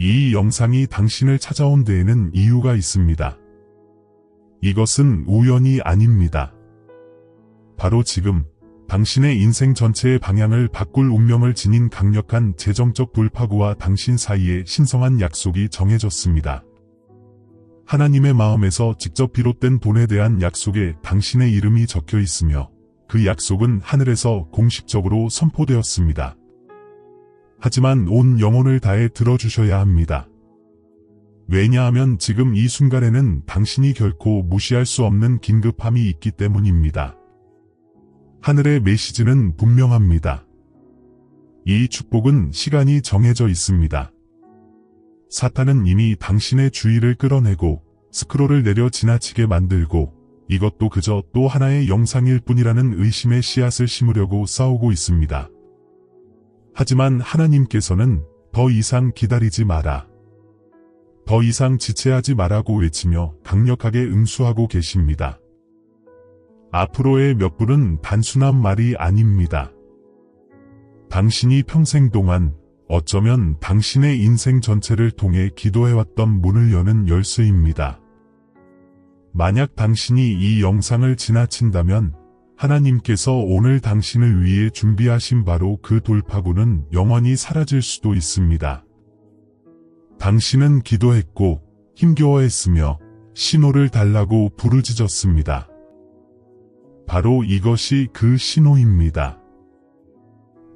이 영상이 당신을 찾아온 데에는 이유가 있습니다. 이것은 우연이 아닙니다. 바로 지금 당신의 인생 전체의 방향을 바꿀 운명을 지닌 강력한 재정적 돌파구와 당신 사이의 신성한 약속이 정해졌습니다. 하나님의 마음에서 직접 비롯된 돈에 대한 약속에 당신의 이름이 적혀 있으며 그 약속은 하늘에서 공식적으로 선포되었습니다. 하지만 온 영혼을 다해 들어주셔야 합니다. 왜냐하면 지금 이 순간에는 당신이 결코 무시할 수 없는 긴급함이 있기 때문입니다. 하늘의 메시지는 분명합니다. 이 축복은 시간이 정해져 있습니다. 사탄은 이미 당신의 주의를 끌어내고 스크롤을 내려 지나치게 만들고 이것도 그저 또 하나의 영상일 뿐이라는 의심의 씨앗을 심으려고 싸우고 있습니다. 하지만 하나님께서는 더 이상 기다리지 마라. 더 이상 지체하지 마라고 외치며 강력하게 응수하고 계십니다. 앞으로의 몇 분은 단순한 말이 아닙니다. 당신이 평생 동안 어쩌면 당신의 인생 전체를 통해 기도해왔던 문을 여는 열쇠입니다. 만약 당신이 이 영상을 지나친다면 하나님께서 오늘 당신을 위해 준비하신 바로 그 돌파구는 영원히 사라질 수도 있습니다. 당신은 기도했고 힘겨워했으며 신호를 달라고 부르짖었습니다. 바로 이것이 그 신호입니다.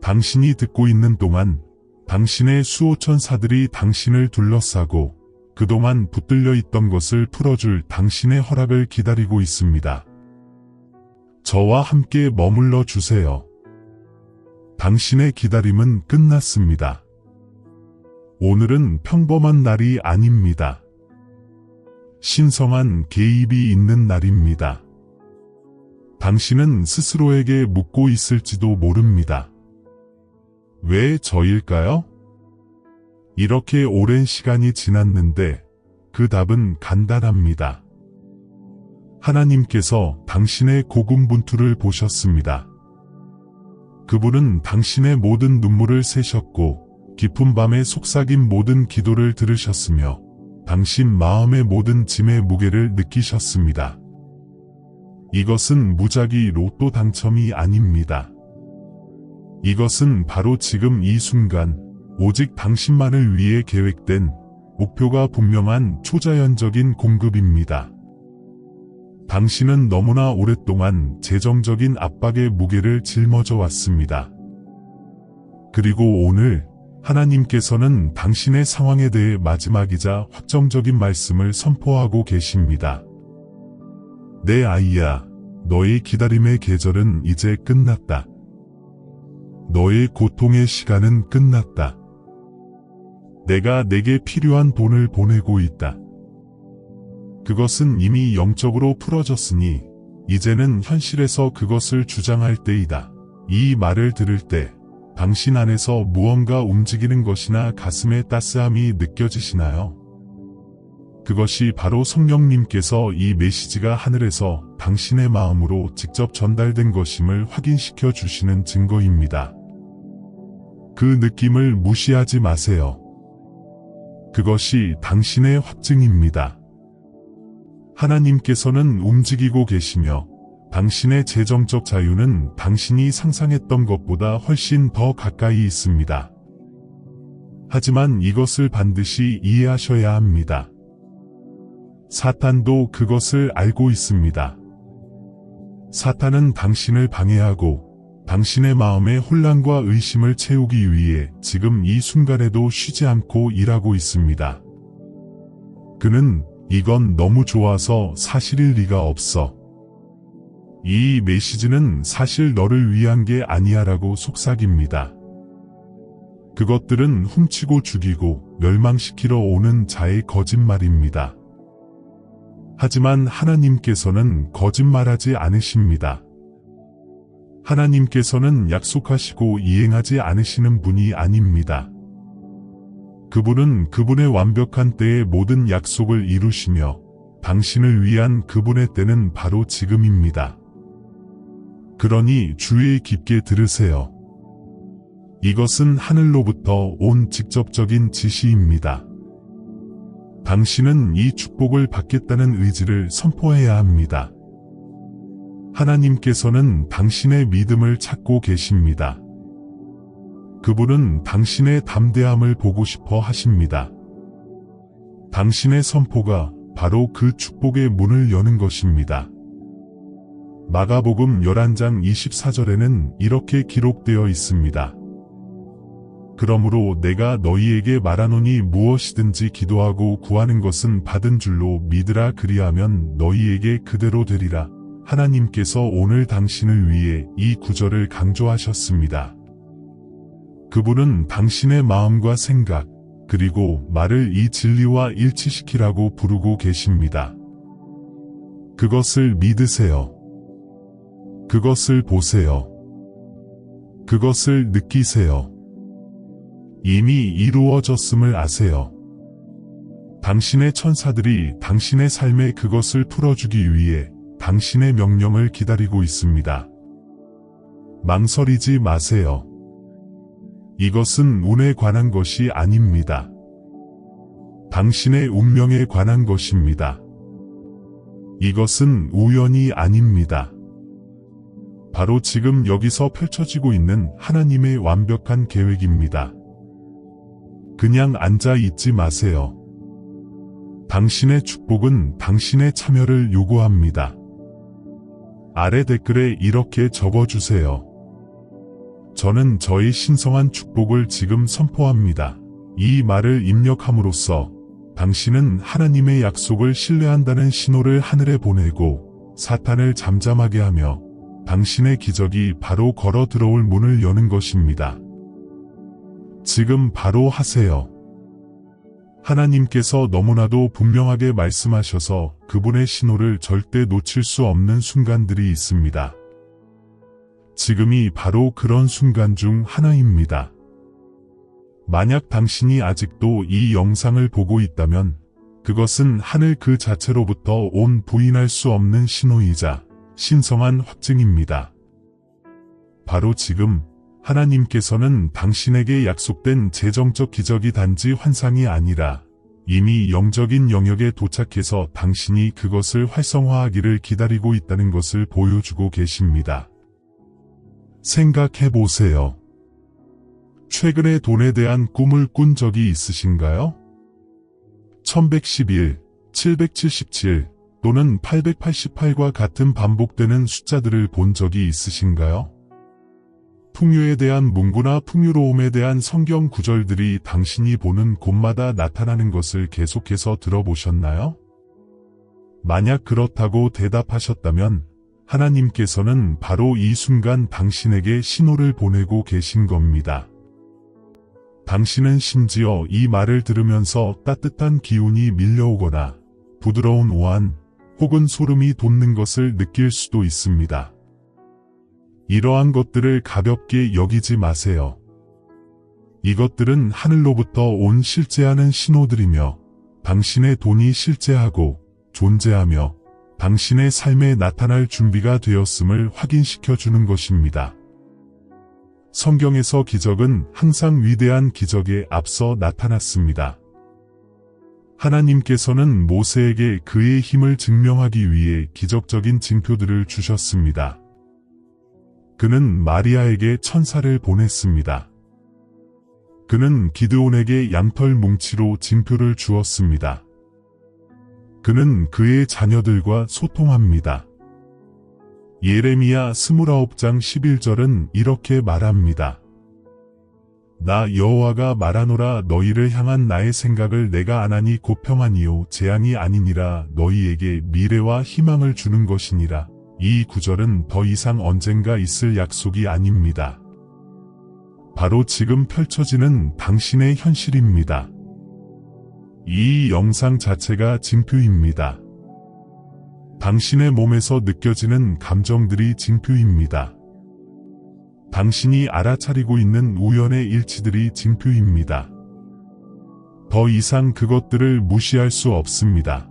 당신이 듣고 있는 동안 당신의 수호천사들이 당신을 둘러싸고 그동안 붙들려 있던 것을 풀어줄 당신의 허락을 기다리고 있습니다. 저와 함께 머물러 주세요. 당신의 기다림은 끝났습니다. 오늘은 평범한 날이 아닙니다. 신성한 개입이 있는 날입니다. 당신은 스스로에게 묻고 있을지도 모릅니다. 왜 저일까요? 이렇게 오랜 시간이 지났는데 그 답은 간단합니다. 하나님께서 당신의 고군분투를 보셨습니다. 그분은 당신의 모든 눈물을 세셨고 깊은 밤에 속삭인 모든 기도를 들으셨으며 당신 마음의 모든 짐의 무게를 느끼셨습니다. 이것은 무작위 로또 당첨이 아닙니다. 이것은 바로 지금 이 순간 오직 당신만을 위해 계획된 목표가 분명한 초자연적인 공급입니다. 당신은 너무나 오랫동안 재정적인 압박의 무게를 짊어져 왔습니다. 그리고 오늘 하나님께서는 당신의 상황에 대해 마지막이자 확정적인 말씀을 선포하고 계십니다. 내 아이야, 너의 기다림의 계절은 이제 끝났다. 너의 고통의 시간은 끝났다. 내가 내게 필요한 돈을 보내고 있다. 그것은 이미 영적으로 풀어졌으니 이제는 현실에서 그것을 주장할 때이다. 이 말을 들을 때 당신 안에서 무언가 움직이는 것이나 가슴의 따스함이 느껴지시나요? 그것이 바로 성령님께서 이 메시지가 하늘에서 당신의 마음으로 직접 전달된 것임을 확인시켜 주시는 증거입니다. 그 느낌을 무시하지 마세요. 그것이 당신의 확증입니다. 하나님께서는 움직이고 계시며 당신의 재정적 자유는 당신이 상상했던 것보다 훨씬 더 가까이 있습니다. 하지만 이것을 반드시 이해하셔야 합니다. 사탄도 그것을 알고 있습니다. 사탄은 당신을 방해하고 당신의 마음에 혼란과 의심을 채우기 위해 지금 이 순간에도 쉬지 않고 일하고 있습니다. 그는 이건 너무 좋아서 사실일 리가 없어. 이 메시지는 사실 너를 위한 게 아니야 라고 속삭입니다. 그것들은 훔치고 죽이고 멸망시키러 오는 자의 거짓말입니다. 하지만 하나님께서는 거짓말하지 않으십니다. 하나님께서는 약속하시고 이행하지 않으시는 분이 아닙니다. 그분은 그분의 완벽한 때에 모든 약속을 이루시며 당신을 위한 그분의 때는 바로 지금입니다. 그러니 주의 깊게 들으세요. 이것은 하늘로부터 온 직접적인 지시입니다. 당신은 이 축복을 받겠다는 의지를 선포해야 합니다. 하나님께서는 당신의 믿음을 찾고 계십니다. 그분은 당신의 담대함을 보고 싶어 하십니다. 당신의 선포가 바로 그 축복의 문을 여는 것입니다. 마가복음 11장 24절에는 이렇게 기록되어 있습니다. 그러므로 내가 너희에게 말하노니 무엇이든지 기도하고 구하는 것은 받은 줄로 믿으라 그리하면 너희에게 그대로 되리라. 하나님께서 오늘 당신을 위해 이 구절을 강조하셨습니다. 그분은 당신의 마음과 생각, 그리고 말을 이 진리와 일치시키라고 부르고 계십니다. 그것을 믿으세요. 그것을 보세요. 그것을 느끼세요. 이미 이루어졌음을 아세요. 당신의 천사들이 당신의 삶에 그것을 풀어주기 위해 당신의 명령을 기다리고 있습니다. 망설이지 마세요. 이것은 운에 관한 것이 아닙니다. 당신의 운명에 관한 것입니다. 이것은 우연이 아닙니다. 바로 지금 여기서 펼쳐지고 있는 하나님의 완벽한 계획입니다. 그냥 앉아 있지 마세요. 당신의 축복은 당신의 참여를 요구합니다. 아래 댓글에 이렇게 적어주세요. 저는 저의 신성한 축복을 지금 선포합니다. 이 말을 입력함으로써 당신은 하나님의 약속을 신뢰한다는 신호를 하늘에 보내고 사탄을 잠잠하게 하며 당신의 기적이 바로 걸어 들어올 문을 여는 것입니다. 지금 바로 하세요. 하나님께서 너무나도 분명하게 말씀하셔서 그분의 신호를 절대 놓칠 수 없는 순간들이 있습니다. 지금이 바로 그런 순간 중 하나입니다. 만약 당신이 아직도 이 영상을 보고 있다면 그것은 하늘 그 자체로부터 온 부인할 수 없는 신호이자 신성한 확증입니다. 바로 지금 하나님께서는 당신에게 약속된 재정적 기적이 단지 환상이 아니라 이미 영적인 영역에 도착해서 당신이 그것을 활성화하기를 기다리고 있다는 것을 보여주고 계십니다. 생각해 보세요. 최근에 돈에 대한 꿈을 꾼 적이 있으신가요? 1111, 777 또는 888과 같은 반복되는 숫자들을 본 적이 있으신가요? 풍요에 대한 문구나 풍요로움에 대한 성경 구절들이 당신이 보는 곳마다 나타나는 것을 계속해서 들어보셨나요? 만약 그렇다고 대답하셨다면 하나님께서는 바로 이 순간 당신에게 신호를 보내고 계신 겁니다. 당신은 심지어 이 말을 들으면서 따뜻한 기운이 밀려오거나 부드러운 오한 혹은 소름이 돋는 것을 느낄 수도 있습니다. 이러한 것들을 가볍게 여기지 마세요. 이것들은 하늘로부터 온 실제하는 신호들이며 당신의 돈이 실제하고 존재하며 당신의 삶에 나타날 준비가 되었음을 확인시켜주는 것입니다. 성경에서 기적은 항상 위대한 기적에 앞서 나타났습니다. 하나님께서는 모세에게 그의 힘을 증명하기 위해 기적적인 징표들을 주셨습니다. 그는 마리아에게 천사를 보냈습니다. 그는 기드온에게 양털 뭉치로 징표를 주었습니다. 그는 그의 자녀들과 소통합니다. 예레미야 29장 11절은 이렇게 말합니다. 나 여호와가 말하노라 너희를 향한 나의 생각을 내가 아나니 곧 평안이요 재앙이 아니니라 너희에게 미래와 희망을 주는 것이니라. 이 구절은 더 이상 언젠가 있을 약속이 아닙니다. 바로 지금 펼쳐지는 당신의 현실입니다. 이 영상 자체가 징표입니다. 당신의 몸에서 느껴지는 감정들이 징표입니다. 당신이 알아차리고 있는 우연의 일치들이 징표입니다. 더 이상 그것들을 무시할 수 없습니다.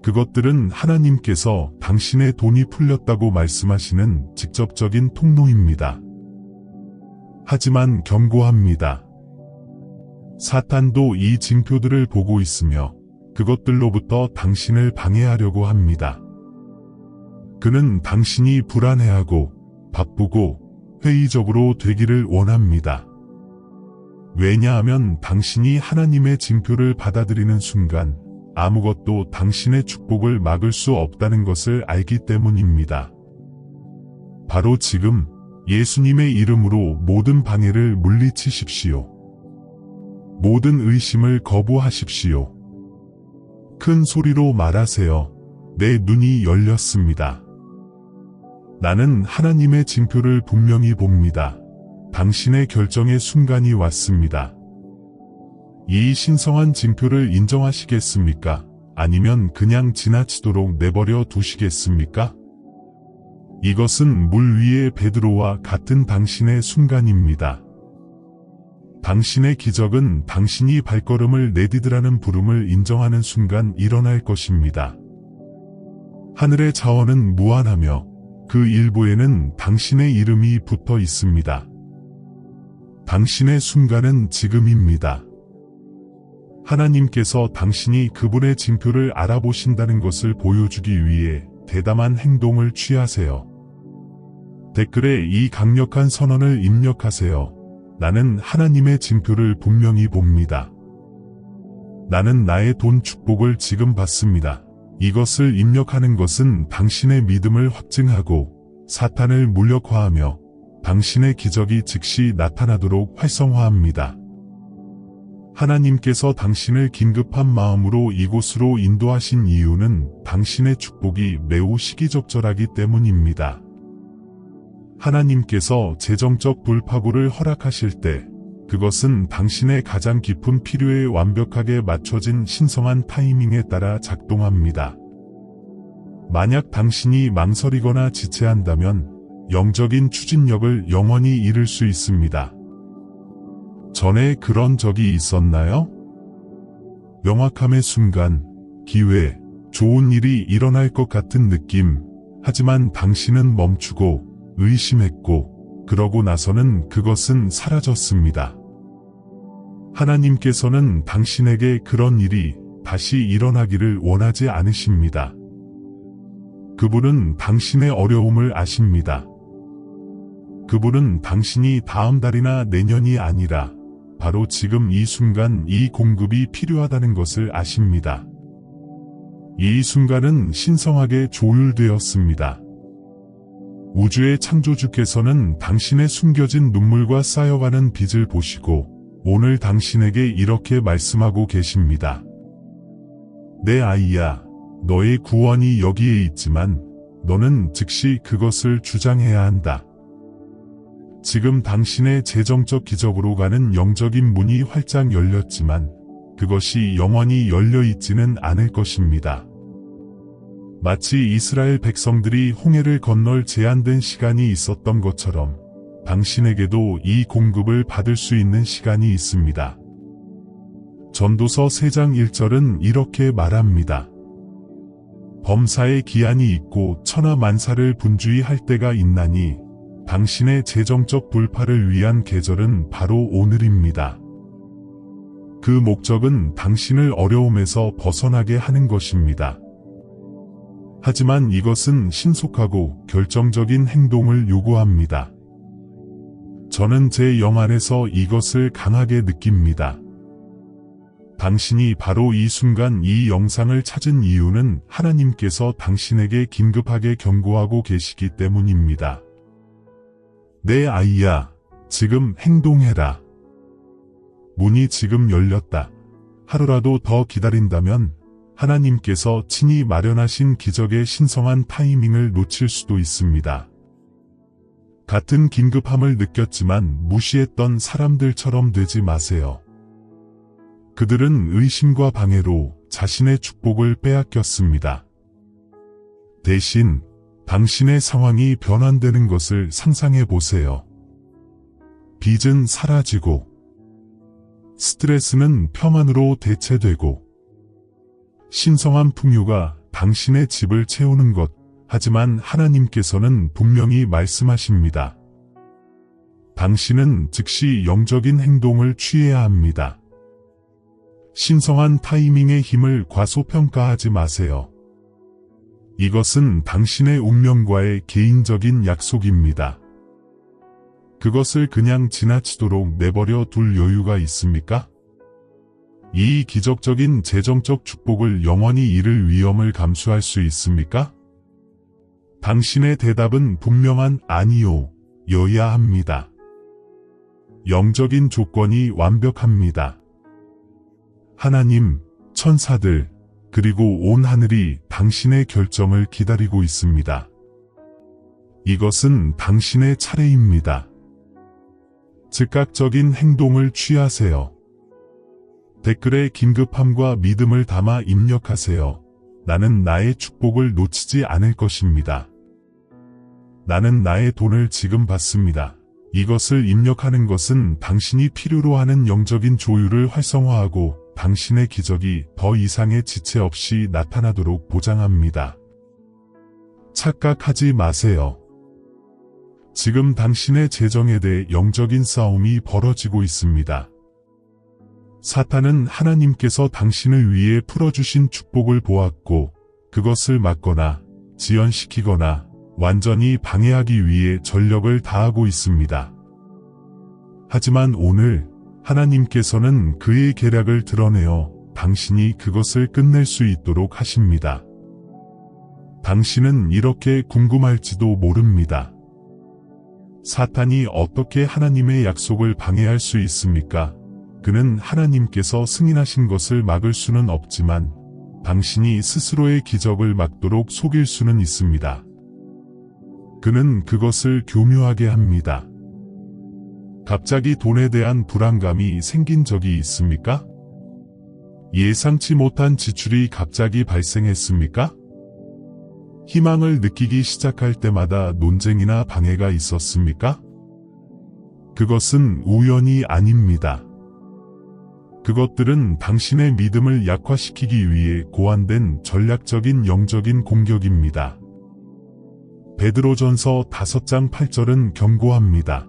그것들은 하나님께서 당신의 돈이 풀렸다고 말씀하시는 직접적인 통로입니다. 하지만 경고합니다. 사탄도 이 징표들을 보고 있으며 그것들로부터 당신을 방해하려고 합니다. 그는 당신이 불안해하고 바쁘고 회의적으로 되기를 원합니다. 왜냐하면 당신이 하나님의 징표를 받아들이는 순간 아무것도 당신의 축복을 막을 수 없다는 것을 알기 때문입니다. 바로 지금 예수님의 이름으로 모든 방해를 물리치십시오. 모든 의심을 거부하십시오. 큰 소리로 말하세요. 내 눈이 열렸습니다. 나는 하나님의 징표를 분명히 봅니다. 당신의 결정의 순간이 왔습니다. 이 신성한 징표를 인정하시겠습니까? 아니면 그냥 지나치도록 내버려 두시겠습니까? 이것은 물 위의 베드로와 같은 당신의 순간입니다. 당신의 기적은 당신이 발걸음을 내디디라는 부름을 인정하는 순간 일어날 것입니다. 하늘의 자원은 무한하며 그 일부에는 당신의 이름이 붙어 있습니다. 당신의 순간은 지금입니다. 하나님께서 당신이 그분의 징표를 알아보신다는 것을 보여주기 위해 대담한 행동을 취하세요. 댓글에 이 강력한 선언을 입력하세요. 나는 하나님의 징표를 분명히 봅니다. 나는 나의 돈 축복을 지금 받습니다. 이것을 입력하는 것은 당신의 믿음을 확증하고 사탄을 무력화하며 당신의 기적이 즉시 나타나도록 활성화합니다. 하나님께서 당신을 긴급한 마음으로 이곳으로 인도하신 이유는 당신의 축복이 매우 시기적절하기 때문입니다. 하나님께서 재정적 불파고를 허락하실 때 그것은 당신의 가장 깊은 필요에 완벽하게 맞춰진 신성한 타이밍에 따라 작동합니다. 만약 당신이 망설이거나 지체한다면 영적인 추진력을 영원히 잃을 수 있습니다. 전에 그런 적이 있었나요? 명확함의 순간, 기회, 좋은 일이 일어날 것 같은 느낌, 하지만 당신은 멈추고 의심했고 그러고 나서는 그것은 사라졌습니다. 하나님께서는 당신에게 그런 일이 다시 일어나기를 원하지 않으십니다. 그분은 당신의 어려움을 아십니다. 그분은 당신이 다음 달이나 내년이 아니라 바로 지금 이 순간 이 공급이 필요하다는 것을 아십니다. 이 순간은 신성하게 조율되었습니다. 우주의 창조주께서는 당신의 숨겨진 눈물과 쌓여가는 빚을 보시고 오늘 당신에게 이렇게 말씀하고 계십니다. 내 아이야, 너의 구원이 여기에 있지만 너는 즉시 그것을 주장해야 한다. 지금 당신의 재정적 기적으로 가는 영적인 문이 활짝 열렸지만 그것이 영원히 열려 있지는 않을 것입니다. 마치 이스라엘 백성들이 홍해를 건널 제한된 시간이 있었던 것처럼 당신에게도 이 공급을 받을 수 있는 시간이 있습니다. 전도서 3장 1절은 이렇게 말합니다. 범사의 기한이 있고 천하만사를 분주히 할 때가 있나니 당신의 재정적 불파를 위한 계절은 바로 오늘입니다. 그 목적은 당신을 어려움에서 벗어나게 하는 것입니다. 하지만 이것은 신속하고 결정적인 행동을 요구합니다. 저는 제 영 안에서 이것을 강하게 느낍니다. 당신이 바로 이 순간 이 영상을 찾은 이유는 하나님께서 당신에게 긴급하게 경고하고 계시기 때문입니다. 내 아이야, 지금 행동해라. 문이 지금 열렸다. 하루라도 더 기다린다면 하나님께서 친히 마련하신 기적의 신성한 타이밍을 놓칠 수도 있습니다. 같은 긴급함을 느꼈지만 무시했던 사람들처럼 되지 마세요. 그들은 의심과 방해로 자신의 축복을 빼앗겼습니다. 대신 당신의 상황이 변환되는 것을 상상해 보세요. 빚은 사라지고 스트레스는 평안으로 대체되고 신성한 풍요가 당신의 집을 채우는 것. 하지만 하나님께서는 분명히 말씀하십니다. 당신은 즉시 영적인 행동을 취해야 합니다. 신성한 타이밍의 힘을 과소평가하지 마세요. 이것은 당신의 운명과의 개인적인 약속입니다. 그것을 그냥 지나치도록 내버려 둘 여유가 있습니까? 이 기적적인 재정적 축복을 영원히 잃을 위험을 감수할 수 있습니까? 당신의 대답은 분명한 아니요, 여야 합니다. 영적인 조건이 완벽합니다. 하나님, 천사들, 그리고 온 하늘이 당신의 결정을 기다리고 있습니다. 이것은 당신의 차례입니다. 즉각적인 행동을 취하세요. 댓글에 긴급함과 믿음을 담아 입력하세요. 나는 나의 축복을 놓치지 않을 것입니다. 나는 나의 돈을 지금 받습니다. 이것을 입력하는 것은 당신이 필요로 하는 영적인 조율을 활성화하고 당신의 기적이 더 이상의 지체 없이 나타나도록 보장합니다. 착각하지 마세요. 지금 당신의 재정에 대해 영적인 싸움이 벌어지고 있습니다. 사탄은 하나님께서 당신을 위해 풀어주신 축복을 보았고 그것을 막거나 지연시키거나 완전히 방해하기 위해 전력을 다하고 있습니다. 하지만 오늘 하나님께서는 그의 계략을 드러내어 당신이 그것을 끝낼 수 있도록 하십니다. 당신은 이렇게 궁금할지도 모릅니다. 사탄이 어떻게 하나님의 약속을 방해할 수 있습니까? 그는 하나님께서 승인하신 것을 막을 수는 없지만 당신이 스스로의 기적을 막도록 속일 수는 있습니다. 그는 그것을 교묘하게 합니다. 갑자기 돈에 대한 불안감이 생긴 적이 있습니까? 예상치 못한 지출이 갑자기 발생했습니까? 희망을 느끼기 시작할 때마다 논쟁이나 방해가 있었습니까? 그것은 우연이 아닙니다. 그것들은 당신의 믿음을 약화시키기 위해 고안된 전략적인 영적인 공격입니다. 베드로전서 5장 8절은 경고합니다.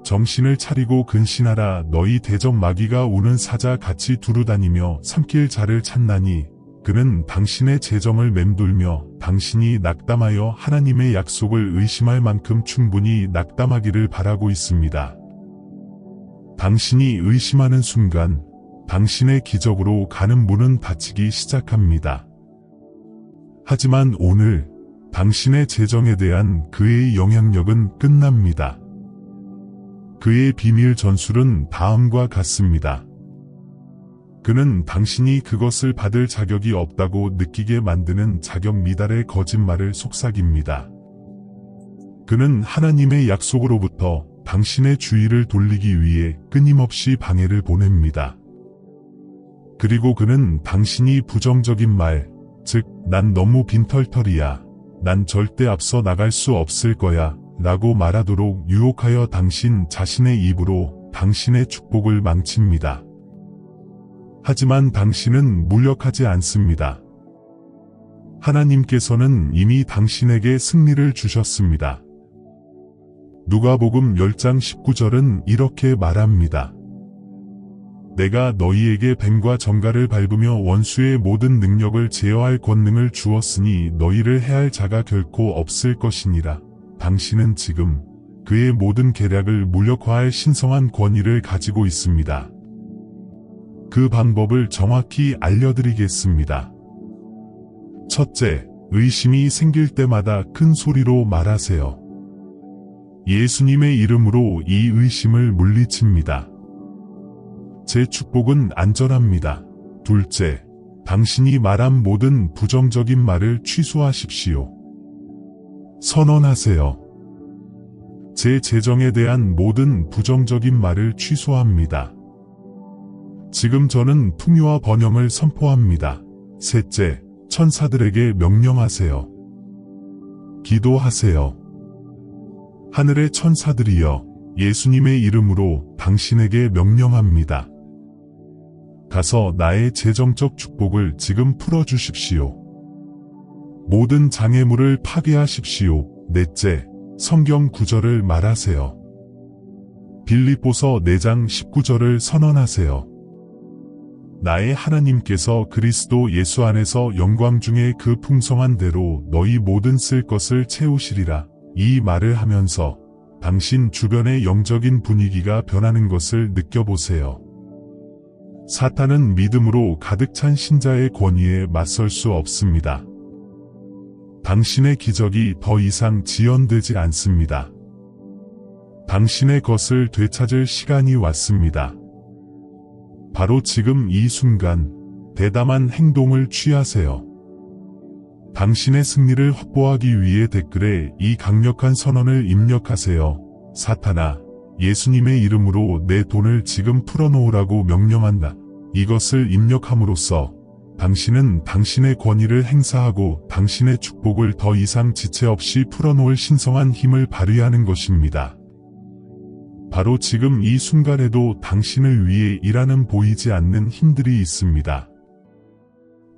정신을 차리고 근신하라. 너희 대적 마귀가 우는 사자 같이 두루다니며 삼킬 자를 찾나니 그는 당신의 재정을 맴돌며 당신이 낙담하여 하나님의 약속을 의심할 만큼 충분히 낙담하기를 바라고 있습니다. 당신이 의심하는 순간 당신의 기적으로 가는 문은 닫히기 시작합니다. 하지만 오늘 당신의 재정에 대한 그의 영향력은 끝납니다. 그의 비밀 전술은 다음과 같습니다. 그는 당신이 그것을 받을 자격이 없다고 느끼게 만드는 자격 미달의 거짓말을 속삭입니다. 그는 하나님의 약속으로부터 당신의 주의를 돌리기 위해 끊임없이 방해를 보냅니다. 그리고 그는 당신이 부정적인 말, 즉, 난 너무 빈털털이야, 난 절대 앞서 나갈 수 없을 거야, 라고 말하도록 유혹하여 당신 자신의 입으로 당신의 축복을 망칩니다. 하지만 당신은 무력하지 않습니다. 하나님께서는 이미 당신에게 승리를 주셨습니다. 누가복음 10장 19절은 이렇게 말합니다. 내가 너희에게 뱀과 정갈을 밟으며 원수의 모든 능력을 제어할 권능을 주었으니 너희를 해할 자가 결코 없을 것이니라. 당신은 지금 그의 모든 계략을 무력화할 신성한 권위를 가지고 있습니다. 그 방법을 정확히 알려드리겠습니다. 첫째, 의심이 생길 때마다 큰 소리로 말하세요. 예수님의 이름으로 이 의심을 물리칩니다. 제 축복은 안전합니다. 둘째, 당신이 말한 모든 부정적인 말을 취소하십시오. 선언하세요. 제 재정에 대한 모든 부정적인 말을 취소합니다. 지금 저는 풍요와 번영을 선포합니다. 셋째, 천사들에게 명령하세요. 기도하세요. 하늘의 천사들이여, 예수님의 이름으로 당신에게 명령합니다. 가서 나의 재정적 축복을 지금 풀어주십시오. 모든 장애물을 파괴하십시오. 넷째, 성경 구절을 말하세요. 빌립보서 4장 19절을 선언하세요. 나의 하나님께서 그리스도 예수 안에서 영광 중에 그 풍성한 대로 너희 모든 쓸 것을 채우시리라. 이 말을 하면서 당신 주변의 영적인 분위기가 변하는 것을 느껴보세요. 사탄은 믿음으로 가득 찬 신자의 권위에 맞설 수 없습니다. 당신의 기적이 더 이상 지연되지 않습니다. 당신의 것을 되찾을 시간이 왔습니다. 바로 지금 이 순간 대담한 행동을 취하세요. 당신의 승리를 확보하기 위해 댓글에 이 강력한 선언을 입력하세요. 사탄아, 예수님의 이름으로 내 돈을 지금 풀어놓으라고 명령한다. 이것을 입력함으로써 당신은 당신의 권위를 행사하고 당신의 축복을 더 이상 지체 없이 풀어놓을 신성한 힘을 발휘하는 것입니다. 바로 지금 이 순간에도 당신을 위해 일하는 보이지 않는 힘들이 있습니다.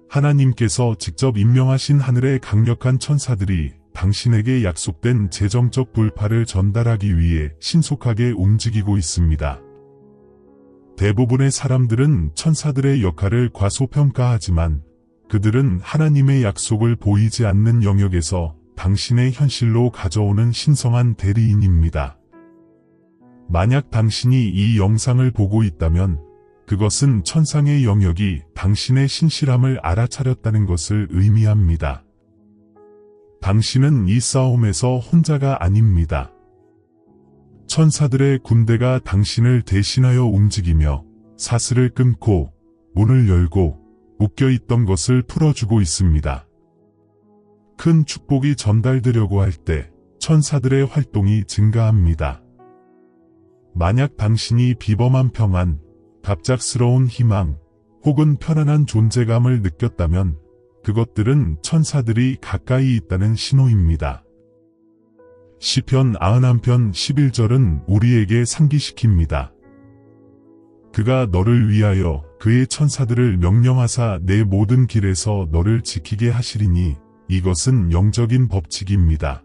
하나님께서 직접 임명하신 하늘의 강력한 천사들이 당신에게 약속된 재정적 불파를 전달하기 위해 신속하게 움직이고 있습니다. 대부분의 사람들은 천사들의 역할을 과소평가하지만 그들은 하나님의 약속을 보이지 않는 영역에서 당신의 현실로 가져오는 신성한 대리인입니다. 만약 당신이 이 영상을 보고 있다면 그것은 천상의 영역이 당신의 신실함을 알아차렸다는 것을 의미합니다. 당신은 이 싸움에서 혼자가 아닙니다. 천사들의 군대가 당신을 대신하여 움직이며 사슬을 끊고 문을 열고 묶여있던 것을 풀어주고 있습니다. 큰 축복이 전달되려고 할 때 천사들의 활동이 증가합니다. 만약 당신이 비범한 평안, 갑작스러운 희망, 혹은 편안한 존재감을 느꼈다면 그것들은 천사들이 가까이 있다는 신호입니다. 시편 91편 11절은 우리에게 상기시킵니다. 그가 너를 위하여 그의 천사들을 명령하사 내 모든 길에서 너를 지키게 하시리니 이것은 영적인 법칙입니다.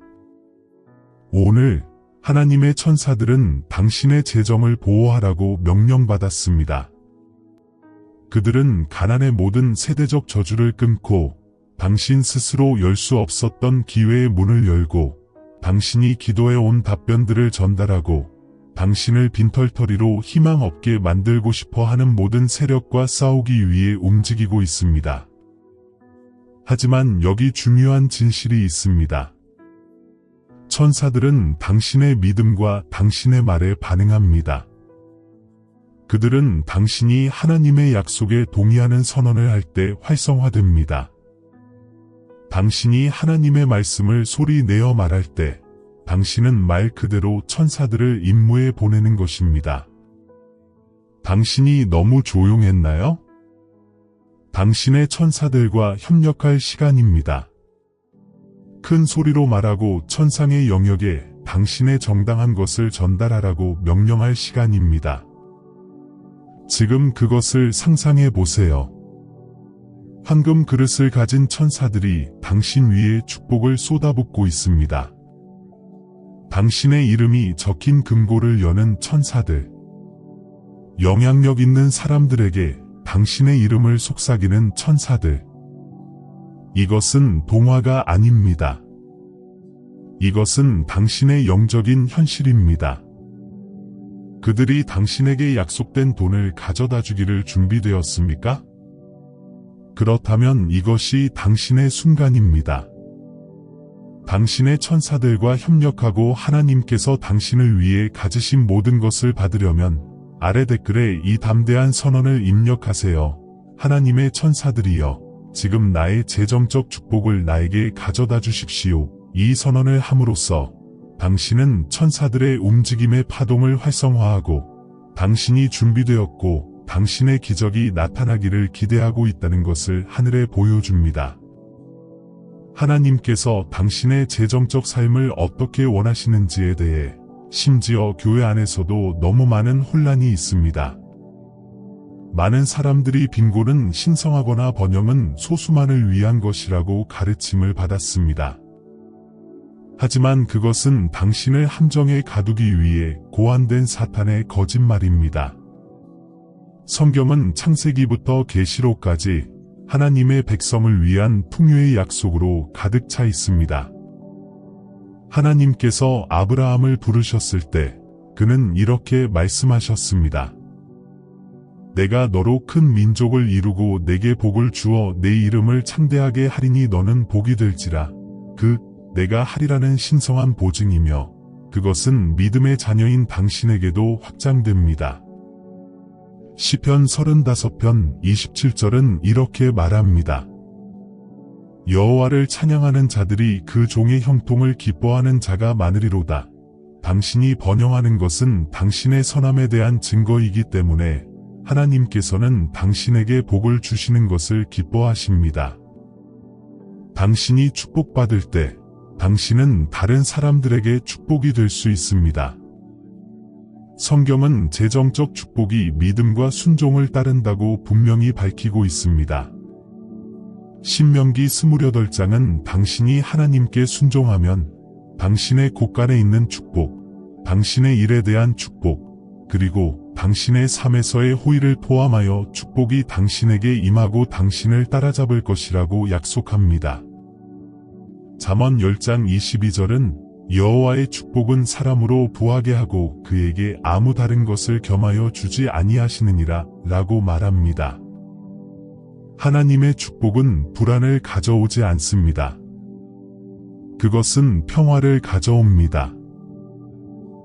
오늘 하나님의 천사들은 당신의 재정을 보호하라고 명령받았습니다. 그들은 가난의 모든 세대적 저주를 끊고 당신 스스로 열 수 없었던 기회의 문을 열고 당신이 기도해온 답변들을 전달하고 당신을 빈털터리로 희망 없게 만들고 싶어 하는 모든 세력과 싸우기 위해 움직이고 있습니다. 하지만 여기 중요한 진실이 있습니다. 천사들은 당신의 믿음과 당신의 말에 반응합니다. 그들은 당신이 하나님의 약속에 동의하는 선언을 할 때 활성화됩니다. 당신이 하나님의 말씀을 소리 내어 말할 때 당신은 말 그대로 천사들을 임무에 보내는 것입니다. 당신이 너무 조용했나요? 당신의 천사들과 협력할 시간입니다. 큰 소리로 말하고 천상의 영역에 당신의 정당한 것을 전달하라고 명령할 시간입니다. 지금 그것을 상상해 보세요. 황금 그릇을 가진 천사들이 당신 위에 축복을 쏟아붓고 있습니다. 당신의 이름이 적힌 금고를 여는 천사들. 영향력 있는 사람들에게 당신의 이름을 속삭이는 천사들. 이것은 동화가 아닙니다. 이것은 당신의 영적인 현실입니다. 그들이 당신에게 약속된 돈을 가져다 주기를 준비되었습니까? 그렇다면 이것이 당신의 순간입니다. 당신의 천사들과 협력하고 하나님께서 당신을 위해 가지신 모든 것을 받으려면 아래 댓글에 이 담대한 선언을 입력하세요. 하나님의 천사들이여, 지금 나의 재정적 축복을 나에게 가져다 주십시오. 이 선언을 함으로써 당신은 천사들의 움직임의 파동을 활성화하고 당신이 준비되었고 당신의 기적이 나타나기를 기대하고 있다는 것을 하늘에 보여줍니다. 하나님께서 당신의 재정적 삶을 어떻게 원하시는지에 대해 심지어 교회 안에서도 너무 많은 혼란이 있습니다. 많은 사람들이 빈곤은 신성하거나 번영은 소수만을 위한 것이라고 가르침을 받았습니다. 하지만 그것은 당신을 함정에 가두기 위해 고안된 사탄의 거짓말입니다. 성경은 창세기부터 계시록까지 하나님의 백성을 위한 풍요의 약속으로 가득 차 있습니다. 하나님께서 아브라함을 부르셨을 때 그는 이렇게 말씀하셨습니다. 내가 너로 큰 민족을 이루고 내게 복을 주어 내 이름을 창대하게 하리니 너는 복이 될지라. 내가 하리라는 신성한 보증이며 그것은 믿음의 자녀인 당신에게도 확장됩니다. 시편 35편 27절은 이렇게 말합니다. 여호와를 찬양하는 자들이 그 종의 형통을 기뻐하는 자가 많으리로다. 당신이 번영하는 것은 당신의 선함에 대한 증거이기 때문에 하나님께서는 당신에게 복을 주시는 것을 기뻐하십니다. 당신이 축복받을 때 당신은 다른 사람들에게 축복이 될 수 있습니다. 성경은 재정적 축복이 믿음과 순종을 따른다고 분명히 밝히고 있습니다. 신명기 28장은 당신이 하나님께 순종하면 당신의 곳간에 있는 축복, 당신의 일에 대한 축복, 그리고 당신의 삶에서의 호의를 포함하여 축복이 당신에게 임하고 당신을 따라잡을 것이라고 약속합니다. 잠언 10장 22절은 여호와의 축복은 사람으로 부하게 하고 그에게 아무 다른 것을 겸하여 주지 아니하시느니라 라고 말합니다. 하나님의 축복은 불안을 가져오지 않습니다. 그것은 평화를 가져옵니다.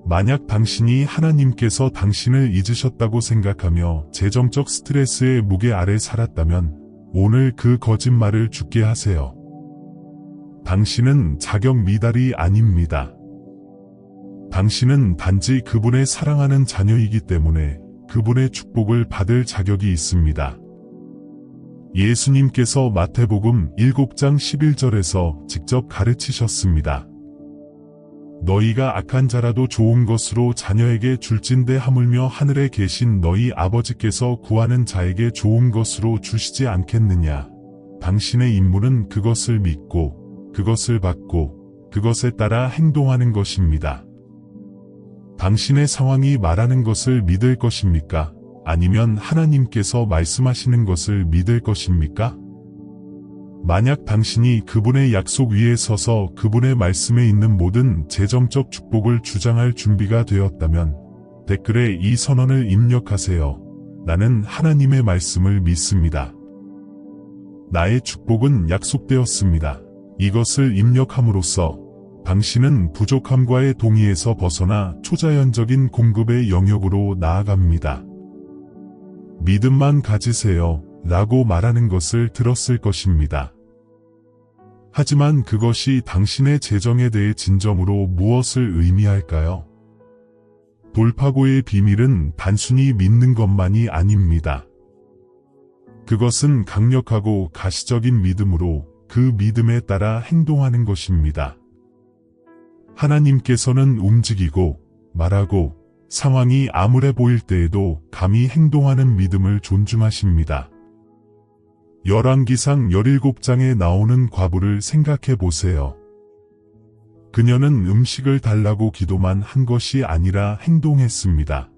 만약 당신이 하나님께서 당신을 잊으셨다고 생각하며 재정적 스트레스의 무게 아래 살았다면 오늘 그 거짓말을 죽게 하세요. 당신은 자격 미달이 아닙니다. 당신은 단지 그분의 사랑하는 자녀이기 때문에 그분의 축복을 받을 자격이 있습니다. 예수님께서 마태복음 7장 11절에서 직접 가르치셨습니다. 너희가 악한 자라도 좋은 것으로 자녀에게 줄진대 하물며 하늘에 계신 너희 아버지께서 구하는 자에게 좋은 것으로 주시지 않겠느냐. 당신의 임무는 그것을 믿고 그것을 받고 그것에 따라 행동하는 것입니다. 당신의 상황이 말하는 것을 믿을 것입니까? 아니면 하나님께서 말씀하시는 것을 믿을 것입니까? 만약 당신이 그분의 약속 위에 서서 그분의 말씀에 있는 모든 재정적 축복을 주장할 준비가 되었다면 댓글에 이 선언을 입력하세요. 나는 하나님의 말씀을 믿습니다. 나의 축복은 약속되었습니다. 이것을 입력함으로써 당신은 부족함과의 동의에서 벗어나 초자연적인 공급의 영역으로 나아갑니다. 믿음만 가지세요 라고 말하는 것을 들었을 것입니다. 하지만 그것이 당신의 재정에 대해 진정으로 무엇을 의미할까요? 돌파구의 비밀은 단순히 믿는 것만이 아닙니다. 그것은 강력하고 가시적인 믿음으로 그 믿음에 따라 행동하는 것입니다. 하나님께서는 움직이고 말하고 상황이 암울해 보일 때에도 감히 행동하는 믿음을 존중하십니다. 열왕기상 17장에 나오는 과부를 생각해 보세요. 그녀는 음식을 달라고 기도만 한 것이 아니라 행동했습니다.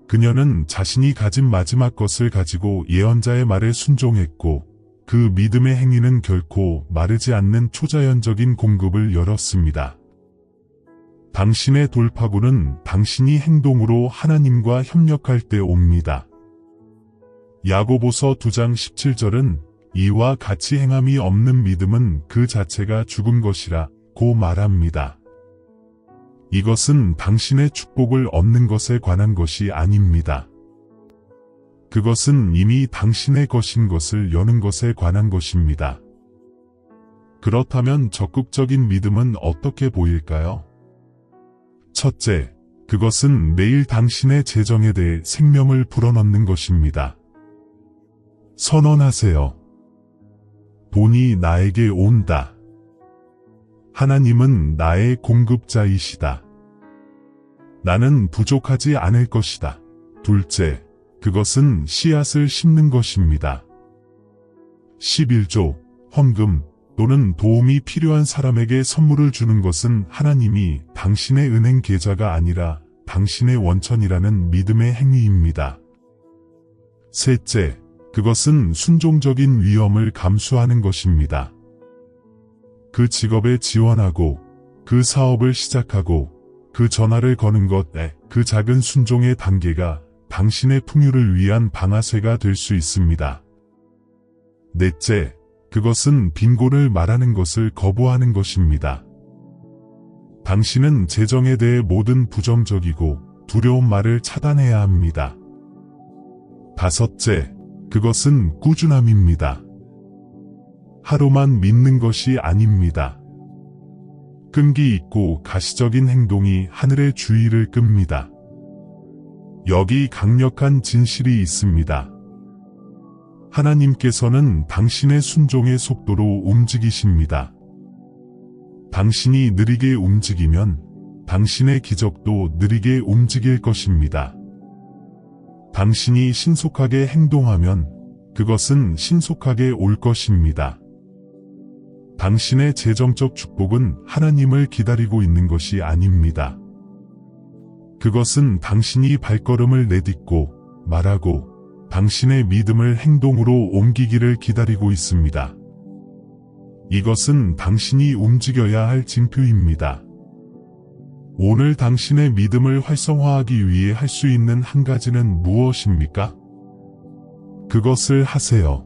그녀는 자신이 가진 마지막 것을 가지고 예언자의 말에 순종했고 그 믿음의 행위는 결코 마르지 않는 초자연적인 공급을 열었습니다. 당신의 돌파구는 당신이 행동으로 하나님과 협력할 때 옵니다. 야고보서 2장 17절은 이와 같이 행함이 없는 믿음은 그 자체가 죽은 것이라 고 말합니다. 이것은 당신의 축복을 얻는 것에 관한 것이 아닙니다. 그것은 이미 당신의 것인 것을 여는 것에 관한 것입니다. 그렇다면 적극적인 믿음은 어떻게 보일까요? 첫째, 그것은 매일 당신의 재정에 대해 생명을 불어넣는 것입니다. 선언하세요. 돈이 나에게 온다. 하나님은 나의 공급자이시다. 나는 부족하지 않을 것이다. 둘째, 그것은 씨앗을 심는 것입니다. 11조, 헌금 또는 도움이 필요한 사람에게 선물을 주는 것은 하나님이 당신의 은행 계좌가 아니라 당신의 원천이라는 믿음의 행위입니다. 셋째, 그것은 순종적인 위험을 감수하는 것입니다. 그 직업에 지원하고, 그 사업을 시작하고, 그 전화를 거는 것에 그 작은 순종의 단계가 당신의 풍요를 위한 방아쇠가 될 수 있습니다. 넷째, 그것은 빈곤을 말하는 것을 거부하는 것입니다. 당신은 재정에 대해 모든 부정적이고 두려운 말을 차단해야 합니다. 다섯째, 그것은 꾸준함입니다. 하루만 믿는 것이 아닙니다. 끈기 있고 가시적인 행동이 하늘의 주의를 끕니다. 여기 강력한 진실이 있습니다. 하나님께서는 당신의 순종의 속도로 움직이십니다. 당신이 느리게 움직이면 당신의 기적도 느리게 움직일 것입니다. 당신이 신속하게 행동하면 그것은 신속하게 올 것입니다. 당신의 재정적 축복은 하나님을 기다리고 있는 것이 아닙니다. 그것은 당신이 발걸음을 내딛고 말하고 당신의 믿음을 행동으로 옮기기를 기다리고 있습니다. 이것은 당신이 움직여야 할 징표입니다. 오늘 당신의 믿음을 활성화하기 위해 할 수 있는 한 가지는 무엇입니까? 그것을 하세요.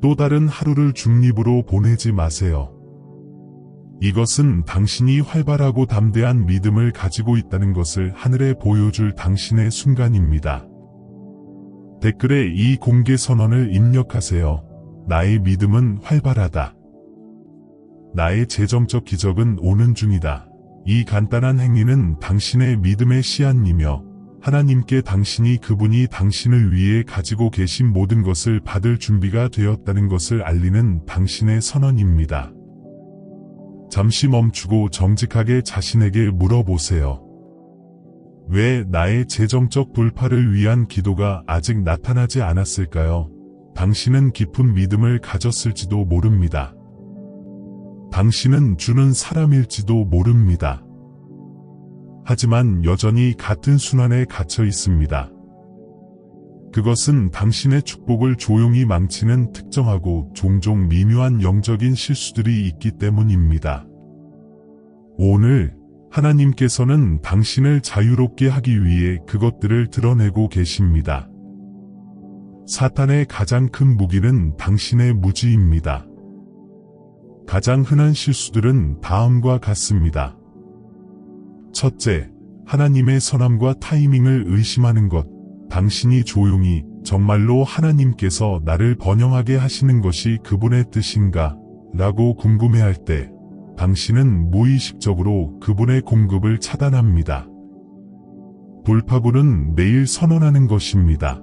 또 다른 하루를 중립으로 보내지 마세요. 이것은 당신이 활발하고 담대한 믿음을 가지고 있다는 것을 하늘에 보여줄 당신의 순간입니다. 댓글에 이 공개 선언을 입력하세요. 나의 믿음은 활발하다. 나의 재정적 기적은 오는 중이다. 이 간단한 행위는 당신의 믿음의 씨앗이며 하나님께 당신이 그분이 당신을 위해 가지고 계신 모든 것을 받을 준비가 되었다는 것을 알리는 당신의 선언입니다. 잠시 멈추고 정직하게 자신에게 물어보세요. 왜 나의 재정적 돌파를 위한 기도가 아직 나타나지 않았을까요? 당신은 깊은 믿음을 가졌을지도 모릅니다. 당신은 주는 사람일지도 모릅니다. 하지만 여전히 같은 순환에 갇혀 있습니다. 그것은 당신의 축복을 조용히 망치는 특정하고 종종 미묘한 영적인 실수들이 있기 때문입니다. 오늘 하나님께서는 당신을 자유롭게 하기 위해 그것들을 드러내고 계십니다. 사탄의 가장 큰 무기는 당신의 무지입니다. 가장 흔한 실수들은 다음과 같습니다. 첫째, 하나님의 선함과 타이밍을 의심하는 것. 당신이 조용히 정말로 하나님께서 나를 번영하게 하시는 것이 그분의 뜻인가? 라고 궁금해할 때 당신은 무의식적으로 그분의 공급을 차단합니다. 돌파구는 매일 선언하는 것입니다.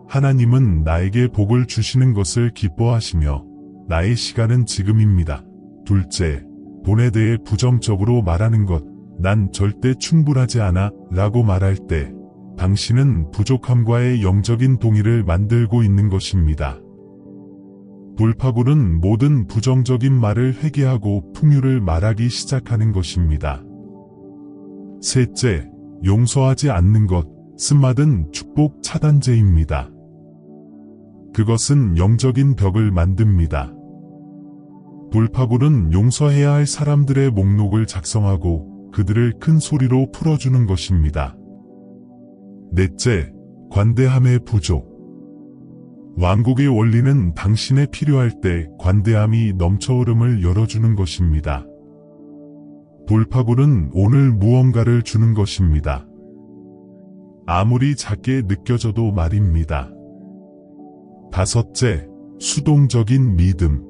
하나님은 나에게 복을 주시는 것을 기뻐하시며 나의 시간은 지금입니다. 둘째, 돈에 대해 부정적으로 말하는 것. 난 절대 충분하지 않아 라고 말할 때 당신은 부족함과의 영적인 동의를 만들고 있는 것입니다. 돌파구는 모든 부정적인 말을 회개하고 풍요를 말하기 시작하는 것입니다. 셋째, 용서하지 않는 것. 쓴맛은 축복 차단제입니다. 그것은 영적인 벽을 만듭니다. 돌파구는 용서해야 할 사람들의 목록을 작성하고 그들을 큰 소리로 풀어주는 것입니다. 넷째, 관대함의 부족. 왕국의 원리는 당신의 필요할 때 관대함이 넘쳐흐름을 열어주는 것입니다. 돌파구는 오늘 무언가를 주는 것입니다. 아무리 작게 느껴져도 말입니다. 다섯째, 수동적인 믿음.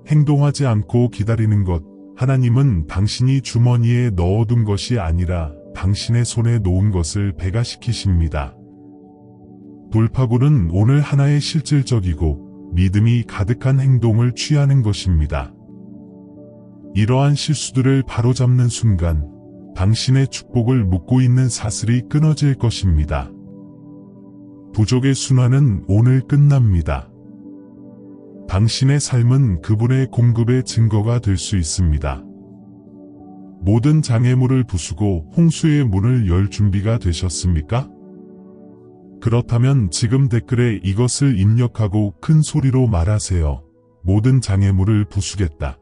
행동하지 않고 기다리는 것. 하나님은 당신이 주머니에 넣어둔 것이 아니라 당신의 손에 놓은 것을 배가시키십니다. 돌파구는 오늘 하나의 실질적이고 믿음이 가득한 행동을 취하는 것입니다. 이러한 실수들을 바로잡는 순간 당신의 축복을 묶고 있는 사슬이 끊어질 것입니다. 부족의 순환은 오늘 끝납니다. 당신의 삶은 그분의 공급의 증거가 될 수 있습니다. 모든 장애물을 부수고 홍수의 문을 열 준비가 되셨습니까? 그렇다면 지금 댓글에 이것을 입력하고 큰 소리로 말하세요. 모든 장애물을 부수겠다.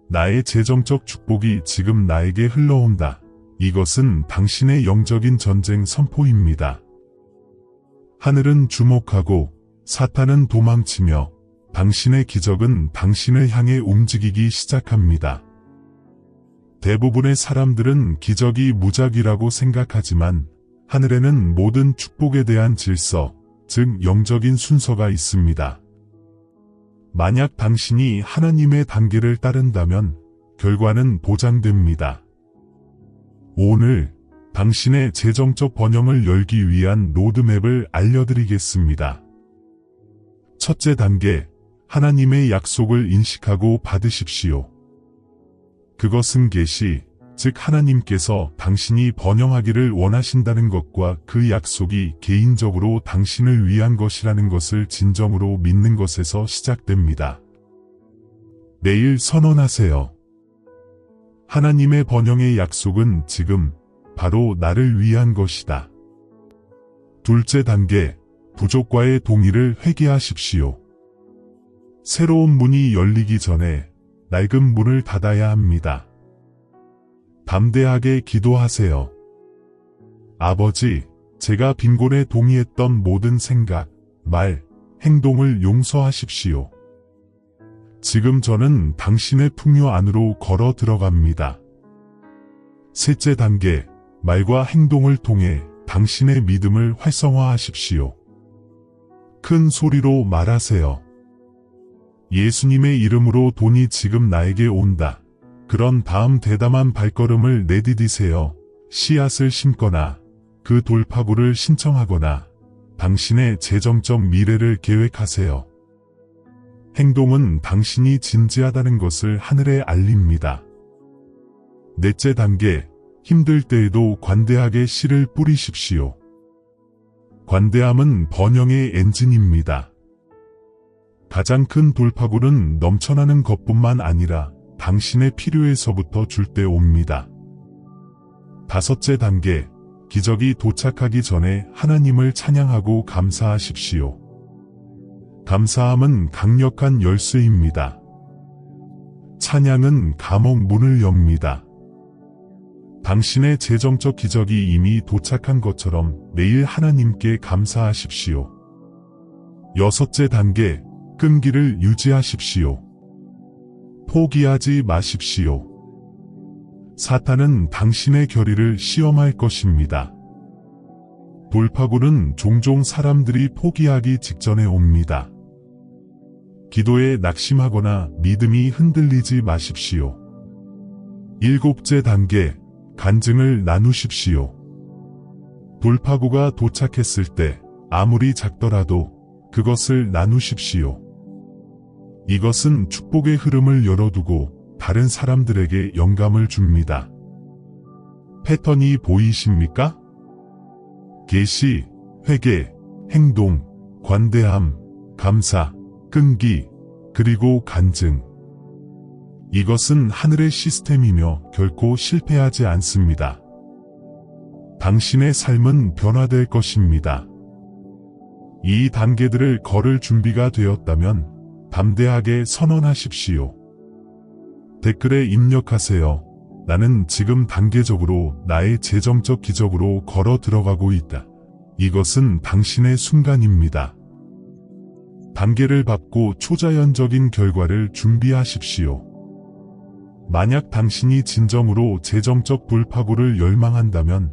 나의 재정적 축복이 지금 나에게 흘러온다. 이것은 당신의 영적인 전쟁 선포입니다. 하늘은 주목하고 사탄은 도망치며 당신의 기적은 당신을 향해 움직이기 시작합니다. 대부분의 사람들은 기적이 무작위라고 생각하지만 하늘에는 모든 축복에 대한 질서, 즉 영적인 순서가 있습니다. 만약 당신이 하나님의 단계를 따른다면 결과는 보장됩니다. 오늘 당신의 재정적 번영을 열기 위한 로드맵을 알려드리겠습니다. 첫째 단계, 하나님의 약속을 인식하고 받으십시오. 그것은 계시, 즉 하나님께서 당신이 번영하기를 원하신다는 것과 그 약속이 개인적으로 당신을 위한 것이라는 것을 진정으로 믿는 것에서 시작됩니다. 내일 선언하세요. 하나님의 번영의 약속은 지금 바로 나를 위한 것이다. 둘째 단계, 부족과의 동의를 회개하십시오. 새로운 문이 열리기 전에 낡은 문을 닫아야 합니다. 담대하게 기도하세요. 아버지, 제가 빈곤에 동의했던 모든 생각, 말, 행동을 용서하십시오. 지금 저는 당신의 풍요 안으로 걸어 들어갑니다. 셋째 단계, 말과 행동을 통해 당신의 믿음을 활성화하십시오. 큰 소리로 말하세요. 예수님의 이름으로 돈이 지금 나에게 온다. 그런 다음 대담한 발걸음을 내디디세요. 씨앗을 심거나 그 돌파구를 신청하거나 당신의 재정적 미래를 계획하세요. 행동은 당신이 진지하다는 것을 하늘에 알립니다. 넷째 단계, 힘들 때에도 관대하게 씨를 뿌리십시오. 관대함은 번영의 엔진입니다. 가장 큰 돌파구는 넘쳐나는 것뿐만 아니라 당신의 필요에서부터 줄 때 옵니다. 다섯째 단계, 기적이 도착하기 전에 하나님을 찬양하고 감사하십시오. 감사함은 강력한 열쇠입니다. 찬양은 감옥 문을 엽니다. 당신의 재정적 기적이 이미 도착한 것처럼 매일 하나님께 감사하십시오. 여섯째 단계, 끈기를 유지하십시오. 포기하지 마십시오. 사탄은 당신의 결의를 시험할 것입니다. 돌파구는 종종 사람들이 포기하기 직전에 옵니다. 기도에 낙심하거나 믿음이 흔들리지 마십시오. 일곱째 단계, 간증을 나누십시오. 돌파구가 도착했을 때 아무리 작더라도 그것을 나누십시오. 이것은 축복의 흐름을 열어두고 다른 사람들에게 영감을 줍니다. 패턴이 보이십니까? 계시, 회개, 행동, 관대함, 감사, 끈기, 그리고 간증. 이것은 하늘의 시스템이며 결코 실패하지 않습니다. 당신의 삶은 변화될 것입니다. 이 단계들을 걸을 준비가 되었다면 담대하게 선언하십시오. 댓글에 입력하세요. 나는 지금 단계적으로 나의 재정적 기적으로 걸어 들어가고 있다. 이것은 당신의 순간입니다. 단계를 밟고 초자연적인 결과를 준비하십시오. 만약 당신이 진정으로 재정적 돌파구를 열망한다면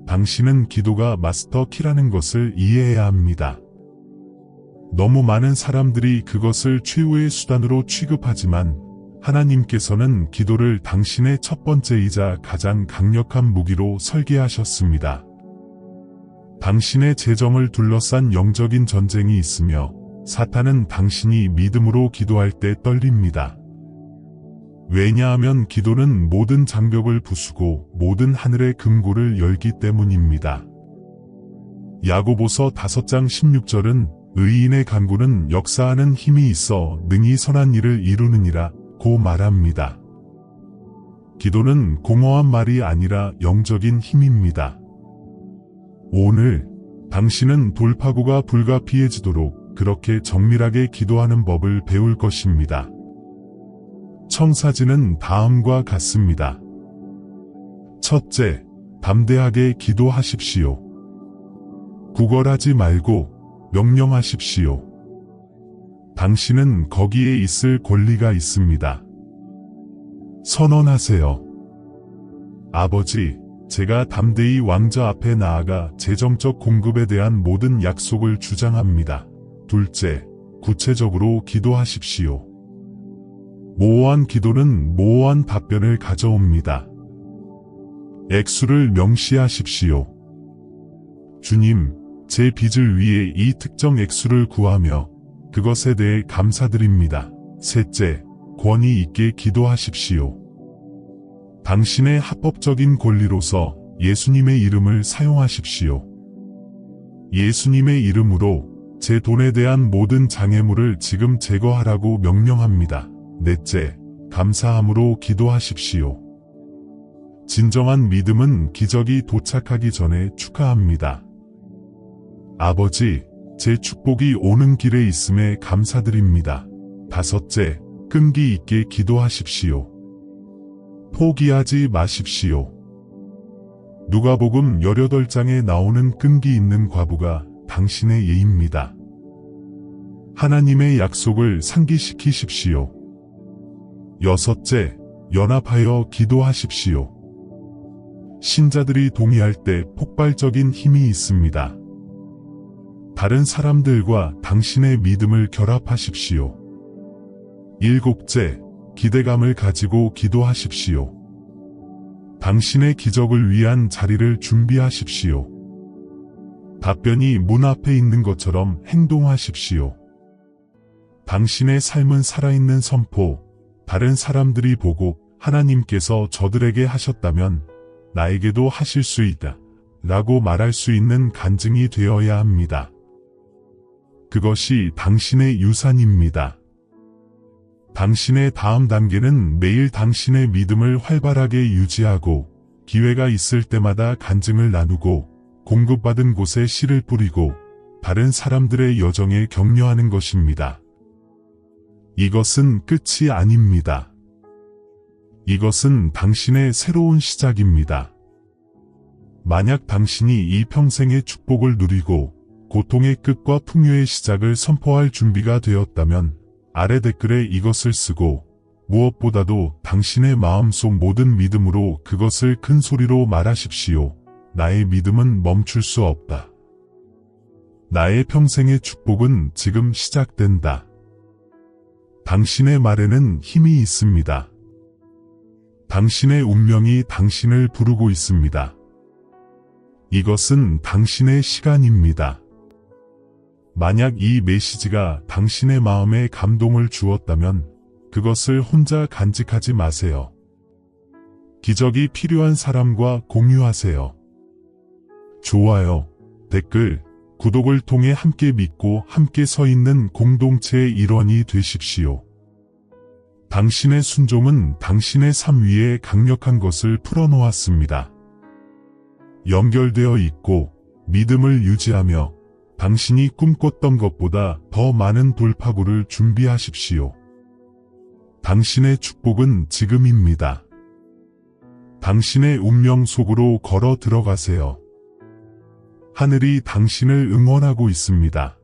당신은 기도가 마스터 키라는 것을 이해해야 합니다. 너무 많은 사람들이 그것을 최후의 수단으로 취급하지만 하나님께서는 기도를 당신의 첫 번째이자 가장 강력한 무기로 설계하셨습니다. 당신의 재정을 둘러싼 영적인 전쟁이 있으며 사탄은 당신이 믿음으로 기도할 때 떨립니다. 왜냐하면 기도는 모든 장벽을 부수고 모든 하늘의 금고를 열기 때문입니다. 야고보서 5장 16절은 의인의 간구는 역사하는 힘이 있어 능히 선한 일을 이루느니라 고 말합니다. 기도는 공허한 말이 아니라 영적인 힘입니다. 오늘 당신은 돌파구가 불가피해지도록 그렇게 정밀하게 기도하는 법을 배울 것입니다. 청사진은 다음과 같습니다. 첫째, 담대하게 기도하십시오. 구걸하지 말고 명령하십시오. 당신은 거기에 있을 권리가 있습니다. 선언하세요. 아버지, 제가 담대히 왕자 앞에 나아가 재정적 공급에 대한 모든 약속을 주장합니다. 둘째, 구체적으로 기도하십시오. 모호한 기도는 모호한 답변을 가져옵니다. 액수를 명시하십시오. 주님, 제 빚을 위해 이 특정 액수를 구하며 그것에 대해 감사드립니다. 셋째, 권위 있게 기도하십시오. 당신의 합법적인 권리로서 예수님의 이름을 사용하십시오. 예수님의 이름으로 제 돈에 대한 모든 장애물을 지금 제거하라고 명령합니다. 넷째, 감사함으로 기도하십시오. 진정한 믿음은 기적이 도착하기 전에 축하합니다. 아버지, 제 축복이 오는 길에 있음에 감사드립니다. 다섯째, 끈기 있게 기도하십시오. 포기하지 마십시오. 누가복음 18장에 나오는 끈기 있는 과부가 당신의 예입니다. 하나님의 약속을 상기시키십시오. 여섯째, 연합하여 기도하십시오. 신자들이 동의할 때 폭발적인 힘이 있습니다. 다른 사람들과 당신의 믿음을 결합하십시오. 일곱째, 기대감을 가지고 기도하십시오. 당신의 기적을 위한 자리를 준비하십시오. 답변이 문 앞에 있는 것처럼 행동하십시오. 당신의 삶은 살아있는 선포, 다른 사람들이 보고 하나님께서 저들에게 하셨다면 나에게도 하실 수 있다 라고 말할 수 있는 간증이 되어야 합니다. 그것이 당신의 유산입니다. 당신의 다음 단계는 매일 당신의 믿음을 활발하게 유지하고 기회가 있을 때마다 간증을 나누고 공급받은 곳에 씨를 뿌리고 다른 사람들의 여정에 격려하는 것입니다. 이것은 끝이 아닙니다. 이것은 당신의 새로운 시작입니다. 만약 당신이 이 평생의 축복을 누리고 고통의 끝과 풍요의 시작을 선포할 준비가 되었다면 아래 댓글에 이것을 쓰고 무엇보다도 당신의 마음속 모든 믿음으로 그것을 큰 소리로 말하십시오. 나의 믿음은 멈출 수 없다. 나의 평생의 축복은 지금 시작된다. 당신의 말에는 힘이 있습니다. 당신의 운명이 당신을 부르고 있습니다. 이것은 당신의 시간입니다. 만약 이 메시지가 당신의 마음에 감동을 주었다면 그것을 혼자 간직하지 마세요. 기적이 필요한 사람과 공유하세요. 좋아요, 댓글, 구독을 통해 함께 믿고 함께 서 있는 공동체의 일원이 되십시오. 당신의 순종은 당신의 삶 위에 강력한 것을 풀어놓았습니다. 연결되어 있고 믿음을 유지하며 당신이 꿈꿨던 것보다 더 많은 돌파구를 준비하십시오. 당신의 축복은 지금입니다. 당신의 운명 속으로 걸어 들어가세요. 하늘이 당신을 응원하고 있습니다.